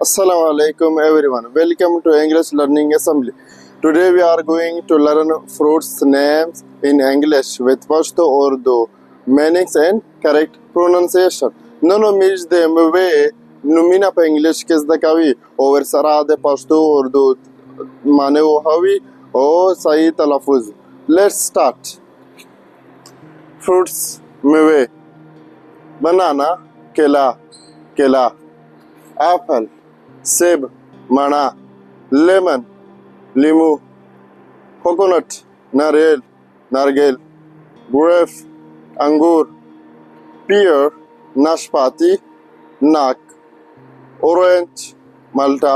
Assalamu alaikum everyone. Welcome to English Learning Assembly. Today we are going to learn fruits names in English with Pashto Urdu meanings and correct pronunciation. Nono mis de mwe numina pa English kis da kawi over sara de Pashto Urdu mane wo hawi o sahi talaffuz. Let's start. Fruits mwe banana kela kela apple सेब माना lemon लीमू coconut नारियल नारकेल grep अंगूर पियर नाशपाती नाक orange माल्टा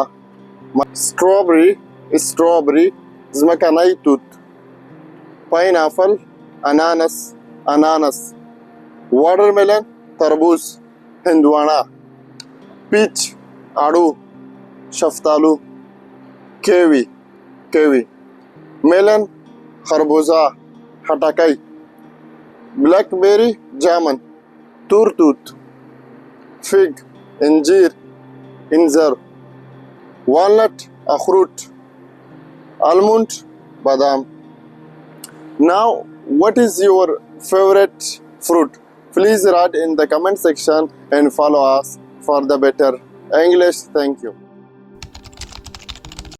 strawberry जमकानाई तूत pineapple अनानस watermelon तरबूज हिंदवाना peach आड़ू शफ्तालू केवी मेलन खरबूजा हटाकाई ब्लैकबेरी जामन तुरतूत फिग इंजर walnut अखरूट almond बादाम. Now what is your favorite fruit? Please write in the comment section and follow us for the better English. Thank you.